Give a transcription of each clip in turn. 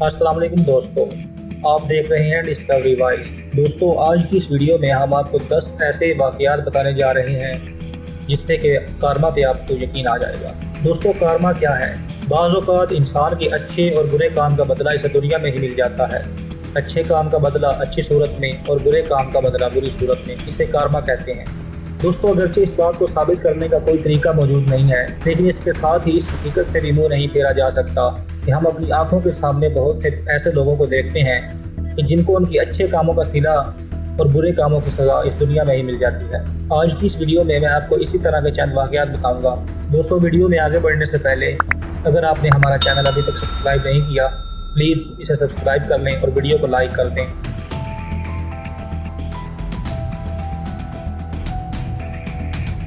अस्सलाम वालेकुम दोस्तों, आप देख रहे हैं डिस्कवरी वाइज। दोस्तों, आज की इस वीडियो में हम आपको 10 ऐसे वाक़यात बताने जा रहे हैं जिससे कि कारमा पे आपको यकीन आ जाएगा। दोस्तों, कारमा क्या है? बाज़ औक़ात इंसान के अच्छे और बुरे काम का बदला इस दुनिया में ही मिल जाता है। अच्छे काम का बदला अच्छी सूरत में और बुरे काम का बदला बुरी सूरत में, इसे कारमा कहते हैं। दोस्तों, अगरचे इस बात को साबित करने का कोई तरीका मौजूद नहीं है, लेकिन इसके साथ ही इस हकीकत से भी मुँह नहीं फेरा जा सकता कि हम अपनी आंखों के सामने बहुत से ऐसे लोगों को देखते हैं कि जिनको उनकी अच्छे कामों का सिला और बुरे कामों की सज़ा इस दुनिया में ही मिल जाती है। आज की इस वीडियो में मैं आपको इसी तरह के चंद वाक़यात बताऊंगा। दोस्तों, वीडियो में आगे बढ़ने से पहले अगर आपने हमारा चैनल अभी तक सब्सक्राइब नहीं किया, प्लीज़ इसे सब्सक्राइब कर लें और वीडियो को लाइक कर दें।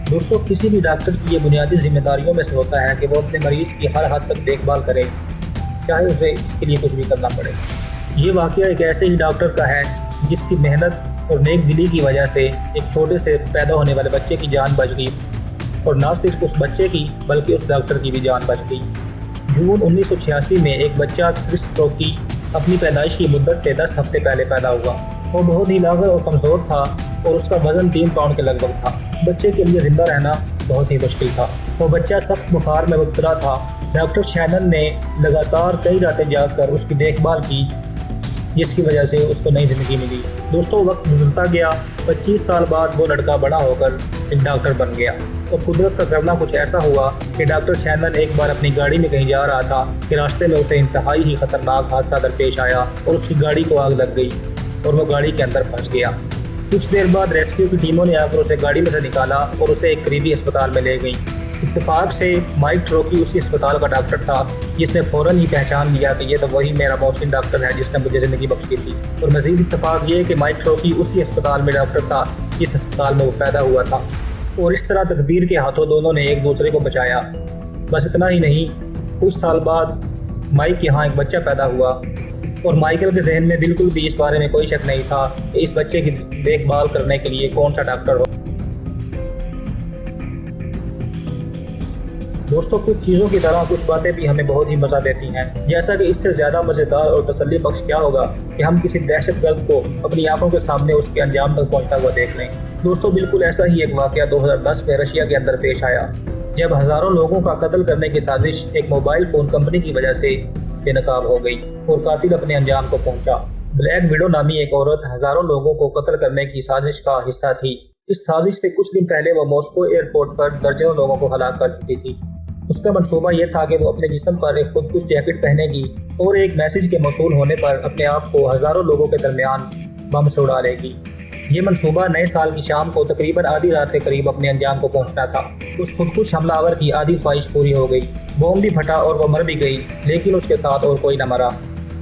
दोस्तों, किसी भी डॉक्टर की ये बुनियादी जिम्मेदारियों में से होता है कि वो अपने मरीज़ की हर हद तक देखभाल करे, चाहे उसे इसके लिए कुछ भी करना पड़े। ये वाक़या एक ऐसे ही डॉक्टर का है जिसकी मेहनत और नेक दिली की वजह से एक छोटे से पैदा होने वाले बच्चे की जान बच गई, और न सिर्फ उस बच्चे की बल्कि उस डॉक्टर की भी जान बच गई। जून 1986 में एक बच्चा क्रिस रॉकी अपनी पैदाइश की मुद्दत से 10 हफ्ते पहले पैदा हुआ। वो बहुत ही लागर और कमज़ोर था और उसका वज़न 3 पाउंड के लगभग था। बच्चे के लिए ज़िंदा रहना बहुत ही मुश्किल था। वो बच्चा सख्त बुखार में मुबतला था। डॉक्टर शैनन ने लगातार कई रातें जागकर उसकी देखभाल की, जिसकी वजह से उसको नई ज़िंदगी मिली। दोस्तों, वक्त गुजरता गया। 25 साल बाद वो लड़का बड़ा होकर एक डॉक्टर बन गया, और कुदरत का करना कुछ ऐसा हुआ कि डॉक्टर शैनन एक बार अपनी गाड़ी में कहीं जा रहा था कि रास्ते में उसे इंतहाई ही खतरनाक हादसा दरपेश आया और उसकी गाड़ी को आग लग गई और वो गाड़ी के अंदर फंस गया। कुछ देर बाद रेस्क्यू की टीमों ने आकर उसे गाड़ी में से निकाला और उसे एक करीबी अस्पताल में ले गई। इत्तेफाक से माइक ट्रोकी उसी अस्पताल का डॉक्टर था, जिसने फ़ौरन ही पहचान लिया कि ये तो वही मेरा मोहसिन डॉक्टर है जिसने मुझे ज़िंदगी बख्शी थी। और मज़ीद इत्तेफाक ये कि माइक ट्रोकी उसी अस्पताल में डॉक्टर था जिस अस्पताल में वो पैदा हुआ था। और इस तरह तकदीर के हाथों दोनों ने एक दूसरे को बचाया। बस इतना ही नहीं, कुछ साल बाद माइक के यहाँ एक बच्चा पैदा हुआ, और माइकल के जहन में बिल्कुल भी इस बारे में कोई शक नहीं था कि इस बच्चे की देखभाल करने के लिए कौन सा डॉक्टर हो। दोस्तों, कुछ चीज़ों की तरह कुछ बातें भी हमें बहुत ही मज़ा देती हैं, जैसा कि इससे ज़्यादा मज़ेदार और तसल्ली बख्श क्या होगा कि हम किसी दहशतगर्द को अपनी आंखों के सामने उसके अंजाम तक पहुंचता हुआ देख लें। दोस्तों, बिल्कुल ऐसा ही एक वाक़या 2010 में रशिया के अंदर पेश आया, जब हज़ारों लोगों का कत्ल करने की साजिश एक मोबाइल फ़ोन कंपनी की वजह से बेनकाब हो गई और कातिल अपने अंजाम को पहुंचा। ब्लैक विडो नामी एक औरत हज़ारों लोगों को कत्ल करने की साजिश का हिस्सा थी। इस साजिश से कुछ दिन पहले वो मॉस्को एयरपोर्ट पर दर्जनों लोगों को हलाक कर चुकी थी। उसका मंसूबा यह था कि वो अपने जिस्म पर एक खुदकुश जैकेट पहनेगी और एक मैसेज के मौसूल होने पर अपने आप को हज़ारों लोगों के दरमियान बम से उड़ा लेगी। ये मंसूबा नए साल की शाम को तकरीबन आधी रात के करीब अपने अंजाम को पहुंचना था। उस खुदकुश हमलावर की आधी ख्वाहिश पूरी हो गई। बम भी फटा और वो मर भी गई, लेकिन उसके साथ और कोई न मरा।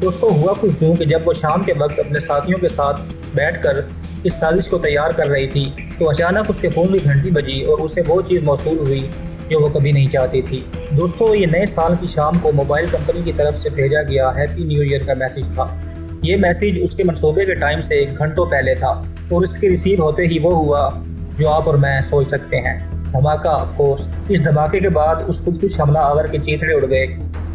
उसको हुआ कुछ यूं कि जब वो शाम के वक्त अपने साथियों के साथ बैठकर इस साजिश को तैयार कर रही थी, तो अचानक उसके फ़ोन की घंटी बजी और उसे वो चीज़ मौसूल हुई जो वो कभी नहीं चाहती थी। दोस्तों, ये नए साल की शाम को मोबाइल कंपनी की तरफ से भेजा गया हैप्पी न्यू ईयर का मैसेज था। ये मैसेज उसके मंसूबे के टाइम से घंटों पहले था, और इसके रिसीव होते ही वो हुआ जो आप और मैं सोच सकते हैं, धमाका। ऑफकोर्स, इस धमाके के बाद उस खुदकुश हमलावर के चीथड़े उड़ गए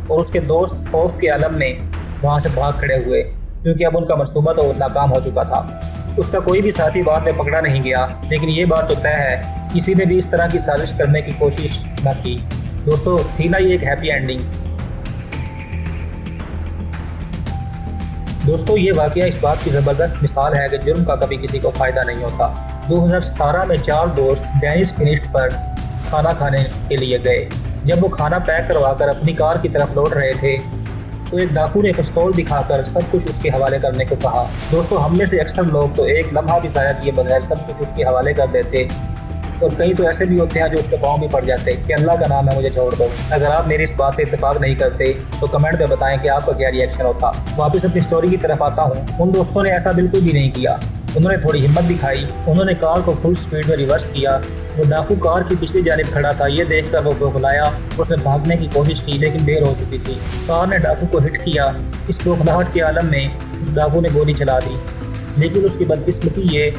और उसके दोस्त खौफ के आलम में वहाँ से भाग खड़े हुए, क्योंकि अब उनका मंसूबा तो नाकाम हो चुका था। उसका कोई भी साथी बाद में पकड़ा नहीं गया, लेकिन ये बात तो तय है किसी ने भी इस तरह की साजिश करने की कोशिश न की। दोस्तों, थी ना ये एक हैप्पी एंडिंग। दोस्तों, ये वाक़या इस बात की ज़बरदस्त मिसाल है कि जुर्म का कभी किसी को फ़ायदा नहीं होता। 2017 में 4 दोस्त डेनिस फिनिश्ड पर खाना खाने के लिए गए। जब वो खाना पैक करवाकर अपनी कार की तरफ लौट रहे थे, तो एक डाकू ने पिस्तौल दिखाकर सब कुछ उसके हवाले करने को कहा। दोस्तों, हम में से अक्सर लोग तो एक लम्हा भी ज़ाया किए बगैर सब कुछ उसके हवाले कर देते, और कई तो ऐसे भी होते हैं जो उसके पाँव भी पड़ जाते कि अल्लाह का नाम है मुझे छोड़ दो। अगर आप मेरी इस बात से इत्तेफाक नहीं करते तो कमेंट में बताएं कि आपका क्या रिएक्शन होता। वापस अपनी स्टोरी की तरफ आता हूँ। उन दोस्तों ने ऐसा बिल्कुल भी नहीं किया। उन्होंने थोड़ी हिम्मत दिखाई। उन्होंने कार को फुल स्पीड में रिवर्स किया। वो डाकू कार की पिछली जानिब खड़ा था। ये देखकर वो बौखलाया। उसने भागने की कोशिश की, लेकिन देर हो चुकी थी। कार ने डाकू को हिट किया। इस बौखलाहट के आलम में उस डाकू ने गोली चला दी, लेकिन उसकी बदकिस्मती ये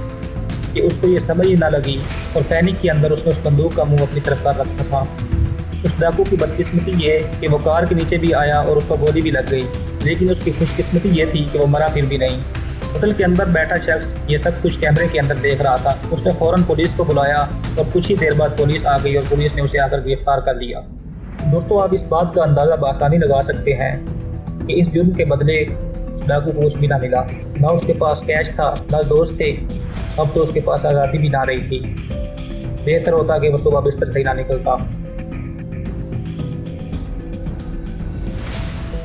कि उसको ये समझ ही ना लगी, और पैनिक के अंदर उसने उस बंदूक का मुंह अपनी तरफ कर रखा था। उस डाकू की बदकिस्मती ये कि वो कार के नीचे भी आया और उसको गोली भी लग गई। लेकिन उसकी खुशकिस्मती ये थी कि वो मरा फिर भी नहीं। होटल के अंदर बैठा शख्स ये सब कुछ कैमरे के अंदर देख रहा था। उसने फौरन पुलिस को बुलाया और कुछ ही देर बाद पुलिस आ गई और पुलिस ने उसे आकर गिरफ्तार कर लिया। दोस्तों, आप इस बात का अंदाज़ा बआसानी लगा सकते हैं कि इस जुर्म के बदले डाकू को कुछ भी ना मिला। ना उसके पास कैश था, ना दोस्त थे, अब तो उसके पास आज़ादी भी ना रही थी। बेहतर होता कि वो सुबह बिस्तर से ही ना निकलता।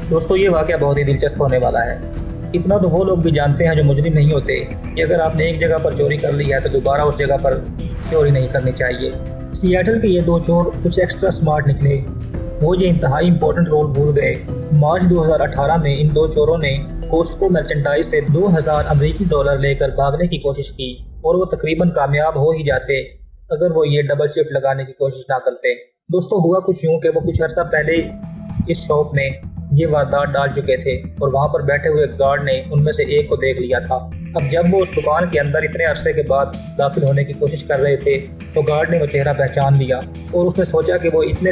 दोस्तों, ये वाक़या बहुत ही दिलचस्प होने वाला है। इतना तो वो लोग भी जानते हैं जो मुजरिम नहीं होते कि अगर आपने एक जगह पर चोरी कर ली है तो दोबारा उस जगह पर चोरी नहीं करनी चाहिए। सिएटल के ये दो चोर कुछ एक्स्ट्रा स्मार्ट निकले। वो ये इंतहाई इंपॉर्टेंट रोल भूल गए। मार्च 2018 में इन दो चोरों ने कोस्टको मर्चेंडाइज से 2000 अमेरिकी डॉलर लेकर भागने की कोशिश की और वो तकरीबन कामयाब हो ही जाते अगर वो ये डबल शिफ्ट लगाने की कोशिश ना करते। दोस्तों, हुआ कुछ यूँ कि वो कुछ अर्सा पहले इस शॉप में ये वारदात डाल चुके थे और वहाँ पर बैठे हुए गार्ड ने उनमें से एक को देख लिया था। अब जब वो उस दुकान के अंदर इतने अरसे के बाद दाखिल होने की कोशिश कर रहे थे तो गार्ड ने वो चेहरा पहचान लिया और उसने सोचा कि वो इतने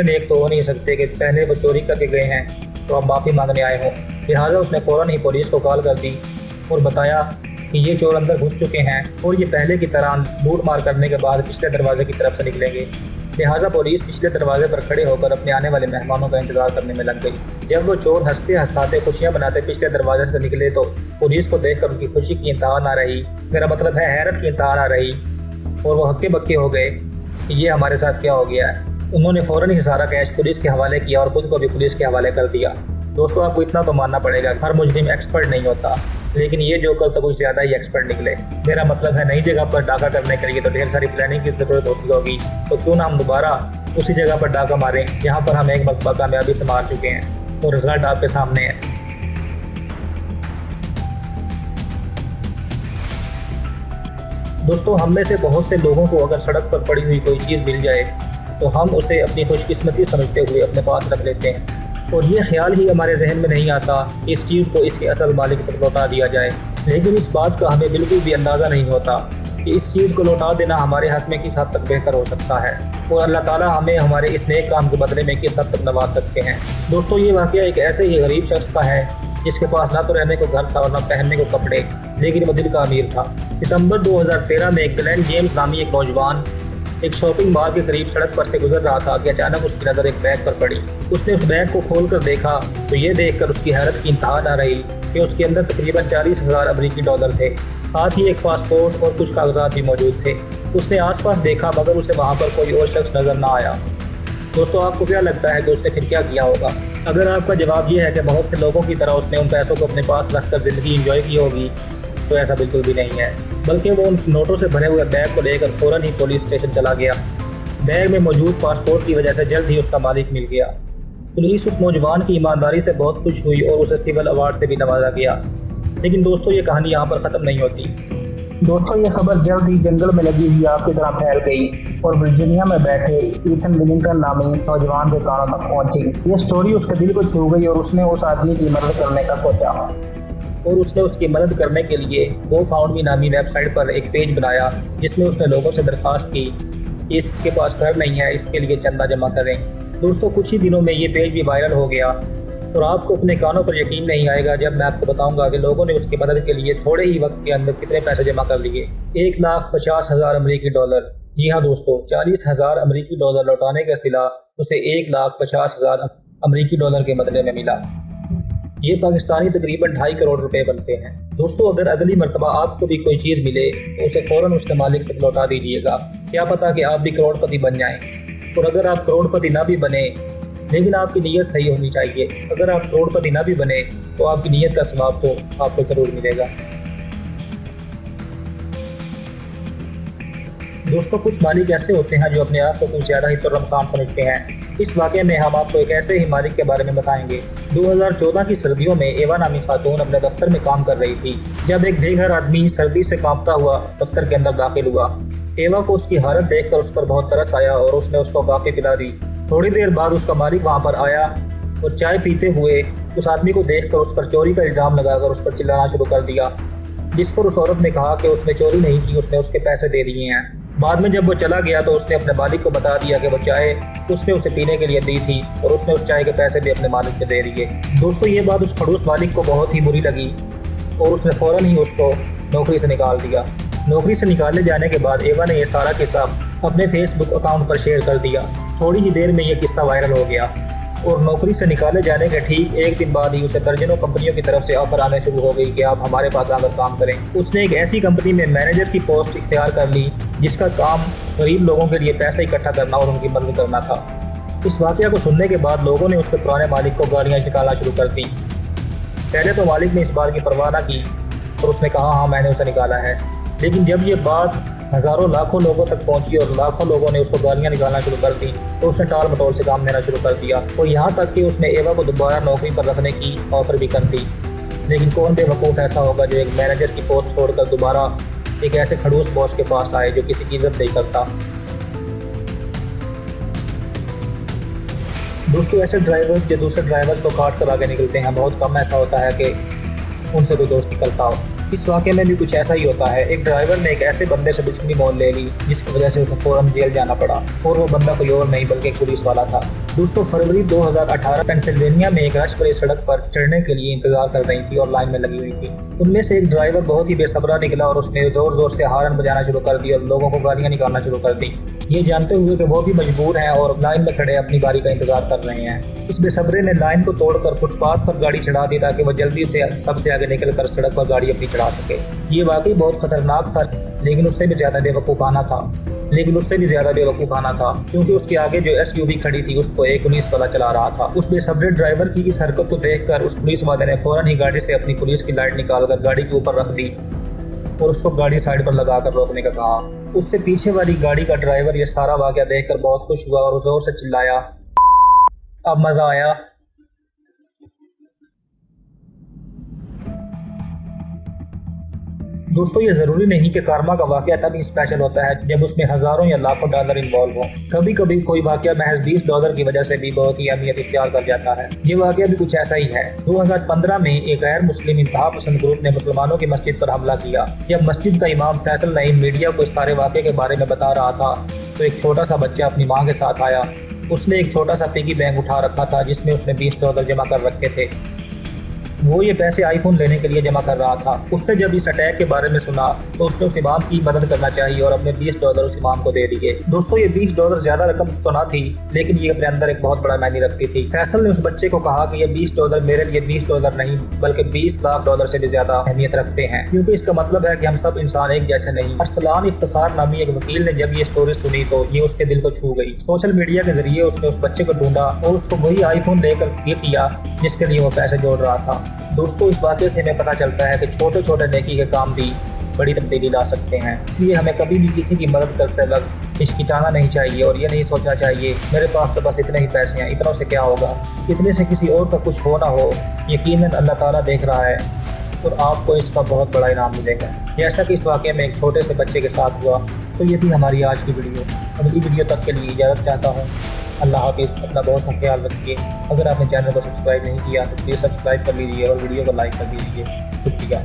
नेक तो हो नहीं सकते कि पहले वो चोरी करके गए हैं तो अब माफ़ी मांगने आए हों। लिहाजा उसने फ़ौरन ही पुलिस को कॉल कर दी और बताया कि ये चोर अंदर घुस चुके हैं और ये पहले की तरह लूट मार करने के बाद पिछले दरवाजे की तरफ से निकलेंगे। लिहाजा पुलिस पिछले दरवाजे पर खड़े होकर अपने आने वाले मेहमानों का इंतजार करने में लग गई। जब वो चोर हंसते हंसाते खुशियां बनाते पिछले दरवाजे से निकले तो पुलिस को देखकर उनकी खुशी की इंतहा ना रही, मेरा मतलब है हैरत की इंतहा ना रही, और वो हक्के बक्के हो गए कि ये हमारे साथ क्या हो गया है। उन्होंने फ़ौरन ही सारा कैश पुलिस के हवाले किया और खुद को भी पुलिस के हवाले कर दिया। दोस्तों, आपको इतना तो मानना पड़ेगा, हर मुजरिम एक्सपर्ट नहीं होता, लेकिन ये जो कल तो कुछ ज़्यादा ही एक्सपर्ट निकले। मेरा मतलब है नई जगह पर डाका करने के लिए तो ढेर सारी प्लानिंग की ज़रूरत होती होगी, तो क्यों ना हम दोबारा उसी जगह पर डाका मारें जहाँ पर हम एक मरतबा कामयाबी से मार चुके हैं और रिजल्ट आपके सामने है। दोस्तों, हम में से बहुत से लोगों को अगर सड़क पर पड़ी हुई कोई चीज़ मिल जाए तो हम उसे अपनी खुशकिस्मती समझते हुए अपने पास रख लेते हैं और ये ख्याल ही हमारे जहन में नहीं आता कि इस चीज़ को इसके असल मालिक तक लौटा दिया जाए। लेकिन इस बात का हमें बिल्कुल भी अंदाज़ा नहीं होता कि इस चीज़ को लौटा देना हमारे हक़ में किस हद तक बेहतर हो सकता है और अल्लाह ताला हमें हमारे इस नेक काम के बदले में किस हद तक नवाज सकते हैं। दोस्तों, ये वाक़या एक ऐसे ही गरीब शख्स का है जिसके पास ना तो रहने को घर था और ना पहनने को कपड़े, लेकिन वो दिल का अमीर था। सितंबर 2013 में ग्लेन जेम्स नामी एक नौजवान एक शॉपिंग मॉल के करीब सड़क पर से गुजर रहा था कि अचानक उसकी नज़र एक बैग पर पड़ी। उसने उस बैग को खोलकर देखा तो ये देखकर उसकी हैरत की इंतहा न रही कि उसके अंदर तकरीबन 40,000 अमेरिकी डॉलर थे। साथ ही एक पासपोर्ट और कुछ कागजात भी मौजूद थे। उसने आसपास देखा मगर उसे वहाँ पर कोई और शख्स नज़र न आया। दोस्तों, आपको क्या लगता है कि उसने फिर क्या किया होगा? अगर आपका जवाब ये है कि बहुत से लोगों की तरह उसने उन पैसों को अपने पास रखकर ज़िंदगी एंजॉय की होगी, तो ऐसा बिल्कुल भी नहीं है, बल्कि वो उन नोटों से भरे हुए बैग को लेकर फ़ौरन ही पुलिस स्टेशन चला गया। बैग में मौजूद पासपोर्ट की वजह से जल्द ही उसका मालिक मिल गया। पुलिस उस नौजवान की ईमानदारी से बहुत खुश हुई और उसे सिविल अवार्ड से भी नवाजा गया। लेकिन दोस्तों, ये कहानी यहाँ पर ख़त्म नहीं होती। दोस्तों, ये खबर जल्द ही जंगल में लगी हुई आग की तरह फैल गई और वर्जीनिया में बैठे ईथन विलिंगटन नामी नौजवान के कानों तक पहुंची। ये स्टोरी उसके दिल को छू गई और उसने उस आदमी की मदद करने का सोचा और उसने उसकी मदद करने के लिए GoFundMe नामी वेबसाइट पर एक पेज बनाया जिसमें उसने लोगों से दरख्वास्त की कि इसके पास घर नहीं है, इसके लिए चंदा जमा करें। दोस्तों, कुछ ही दिनों में ये पेज भी वायरल हो गया और आपको अपने कानों पर यकीन नहीं आएगा जब मैं आपको बताऊंगा कि लोगों ने उसकी मदद के लिए थोड़े ही वक्त के अंदर कितने पैसे जमा कर लिए। 1,50,000 अमेरिकी डॉलर। जी हाँ दोस्तों, 40,000 अमेरिकी डॉलर लौटाने का सिला उसे 1,50,000 अमेरिकी डॉलर के बदले में मिला। ये पाकिस्तानी तकरीबन 2.5 करोड़ रुपए बनते हैं। दोस्तों, अगर अगली मरतबा आपको भी कोई चीज़ मिले तो उसे फ़ौरन उसके मालिक तक लौटा दीजिएगा। क्या पता कि आप भी करोड़पति बन जाएं। और अगर आप करोड़पति ना भी बने, लेकिन आपकी नीयत सही होनी चाहिए। अगर आप करोड़पति ना भी बने तो आपकी नीयत का सवाब तो आपको ज़रूर मिलेगा। दोस्तों, कुछ मालिक ऐसे होते हैं जो अपने आप को कुछ ज़्यादा ही तुर्रमखान समझते हैं। इस वाक़े में हम आपको एक ऐसे ही मालिक के बारे में बताएंगे। 2014 की सर्दियों में एवा नामी खातून अपने दफ्तर में काम कर रही थी जब एक बेघर आदमी सर्दी से कांपता हुआ दफ्तर के अंदर दाखिल हुआ। एवा को उसकी हालत देखकर उस पर बहुत तरस आया और उसने उसको कॉफ़ी पिला दी। थोड़ी देर बाद उसका मालिक वहाँ पर आया और चाय पीते हुए उस आदमी को देखकर उस पर चोरी का इल्ज़ाम लगाकर उस पर चिल्लाना शुरू कर दिया, जिस पर उस औरत ने कहा कि उसने चोरी नहीं की, उसने उसके पैसे दे दिए हैं। بعد میں جب وہ چلا گیا تو اس نے اپنے مالک کو بتا دیا کہ وہ چائے اس نے اسے پینے کے لیے دی تھی اور اس نے اس چائے کے پیسے بھی اپنے مالک سے دے دیے۔ دوستو یہ بات اس کھڑوس مالک کو بہت ہی بری لگی اور اس نے فوراً ہی اس کو نوکری سے نکال دیا۔ نوکری سے نکالے جانے کے بعد ایوا نے یہ سارا قصہ اپنے فیس بک اکاؤنٹ پر شیئر کر دیا۔ تھوڑی ہی دیر میں یہ قصہ وائرل ہو گیا اور نوکری سے نکالے جانے کے ٹھیک ایک دن بعد ہی اسے درجنوں کمپنیوں کی طرف سے آفر آنے شروع ہو گئی کہ آپ ہمارے پاس آ کر کام کریں۔ اس نے ایک ایسی کمپنی میں مینیجر کی پوسٹ اختیار کر لی جس کا کام غریب لوگوں کے لیے پیسے اکٹھا کرنا اور ان کی مدد کرنا تھا۔ اس واقعہ کو سننے کے بعد لوگوں نے اس کے پرانے مالک کو گالیاں نکالنا شروع کر دی۔ پہلے تو مالک نے اس بات کی پرواہ نہ کی اور اس نے کہا ہاں میں نے اسے نکالا ہے، لیکن جب یہ بات ہزاروں لاکھوں لوگوں تک پہنچی اور لاکھوں لوگوں نے اس کو گالیاں نکالنا شروع کر دی تو اس نے ٹال مٹول سے کام لینا شروع کر دیا اور یہاں تک کہ اس نے ایوا کو دوبارہ نوکری پر رکھنے کی آفر بھی کر دی۔ لیکن کون بے وقوف ایسا ہوگا جو ایک مینیجر کی پوسٹ چھوڑ کر دوبارہ ایک ایسے کھڑوس باس کے پاس آئے جو کسی کی عزت نہیں کرتا۔ دوستو ایسے ڈرائیور جو دوسرے ڈرائیور کو کاٹ کر آگے نکلتے ہیں بہت کم ایسا ہوتا ہے کہ ان سے کوئی دوست نکلتا ہو۔ اس واقعے میں بھی کچھ ایسا ہی ہوتا ہے۔ ایک ڈرائیور نے ایک ایسے بندے سے دشمنی مول لے لی جس کی وجہ سے اسے فوراً جیل جانا پڑا اور وہ بندہ کوئی اور نہیں بلکہ ایک پولیس والا تھا۔ دوستو فروری 2018 پینسلوینیا میں ایک رش بھری سڑک پر چڑھنے کے لیے انتظار کر رہی تھی اور لائن میں لگی ہوئی تھی۔ ان میں سے ایک ڈرائیور بہت ہی بے صبرا نکلا اور اس نے زور زور سے ہارن بجانا شروع کر دی اور لوگوں کو گالیاں نکالنا شروع کر دی، یہ جانتے ہوئے کہ وہ بھی مجبور ہیں اور لائن میں کھڑے اپنی باری کا انتظار کر رہے ہیں۔ اس بے صبرے نے لائن کو توڑ کر فٹ پاتھ پر گاڑی چڑھا دی تاکہ وہ جلدی سے سب سے آگے نکل کر سڑک پر گاڑی اپنی چڑھا سکے۔ یہ واقعی بہت خطرناک تھا لیکن اس سے بھی زیادہ بے وقوفانہ تھا کیونکہ اس کے آگے جو ایس یو وی کھڑی تھی اس کو ایک 19 والا چلا رہا تھا۔ اس بے صبرے ڈرائیور کی اس حرکت کو دیکھ کر اس پولیس والے نے فوراً ہی گاڑی سے اپنی پولیس کی لائٹ نکال کر گاڑی کے اوپر رکھ دی اور اس کو گاڑی سائڈ پر لگا کر روکنے کا کہا۔ اس سے پیچھے والی گاڑی کا ڈرائیور یہ سارا واقعہ دیکھ کر بہت خوش ہوا اور زور سے چلایا، اب مزہ آیا۔ دوستو یہ ضروری نہیں کہ کارما کا واقعہ تب اسپیشل ہوتا ہے جب اس میں ہزاروں یا لاکھوں ڈالر انوالو ہوں۔ کبھی کبھی کوئی واقعہ محض $20 کی وجہ سے بھی بہت ہی اہمیت اختیار کر جاتا ہے۔ یہ واقعہ بھی کچھ ایسا ہی ہے۔ 2015 میں ایک غیر مسلم انتہا پسند گروپ نے مسلمانوں کی مسجد پر حملہ کیا۔ جب مسجد کا امام فیصل نعیم میڈیا کو اس سارے واقعے کے بارے میں بتا رہا تھا تو ایک چھوٹا سا بچہ اپنی ماں کے ساتھ آیا۔ اس نے ایک چھوٹا سا پگی بینک اٹھا رکھا تھا جس میں اس نے $20 جمع کر رکھے تھے۔ وہ یہ پیسے آئی فون لینے کے لیے جمع کر رہا تھا۔ اس نے جب اس اٹیک کے بارے میں سنا تو اس نے اس امام کی مدد کرنا چاہیے اور اپنے $20 اس امام کو دے دیے۔ دوستو یہ $20 زیادہ رقم تو نہ تھی لیکن یہ اپنے اندر ایک بہت بڑا معنی رکھتی تھی۔ فیصل نے اس بچے کو کہا کہ یہ $20 میرے لیے $20 نہیں بلکہ $20 لاکھ سے بھی زیادہ اہمیت رکھتے ہیں، کیونکہ اس کا مطلب ہے کہ ہم سب انسان ایک جیسے نہیں۔ ارسلان افتخار نامی ایک وکیل نے جب یہ سٹوری سنی تو یہ اس کے دل کو چھو گئی۔ سوشل میڈیا کے ذریعے اس نے اس بچے کو ڈھونڈا اور اس کو وہی آئی فون لے کر گفٹ کیا جس کے لیے وہ پیسے جوڑ رہا تھا۔ دوستو اس واقعے سے ہمیں پتہ چلتا ہے کہ چھوٹے چھوٹے نیکی کے کام بھی بڑی تبدیلی لا سکتے ہیں۔ اس لیے ہمیں کبھی بھی کسی کی مدد کرتے وقت ہچکچانا نہیں چاہیے اور یہ نہیں سوچنا چاہیے میرے پاس تو بس اتنے ہی پیسے ہیں، اتنوں سے کیا ہوگا۔ اتنے سے کسی اور کا کچھ ہو نہ ہو، یقیناً اللہ تعالیٰ دیکھ رہا ہے اور آپ کو اس کا بہت بڑا انعام ملے گا، جیسا کہ اس واقعے میں ایک چھوٹے سے بچے کے ساتھ ہوا۔ تو یہ تھی ہماری آج کی ویڈیو۔ اگلی ویڈیو تک کے لیے اجازت چاہتا ہوں۔ اللہ حافظ، اپنا بہت سا خیال رکھیے۔ اگر آپ نے چینل کو سبسکرائب نہیں کیا تو پلیز سبسکرائب کر لیجیے اور ویڈیو کو لائک کر دیجیے۔ شکریہ۔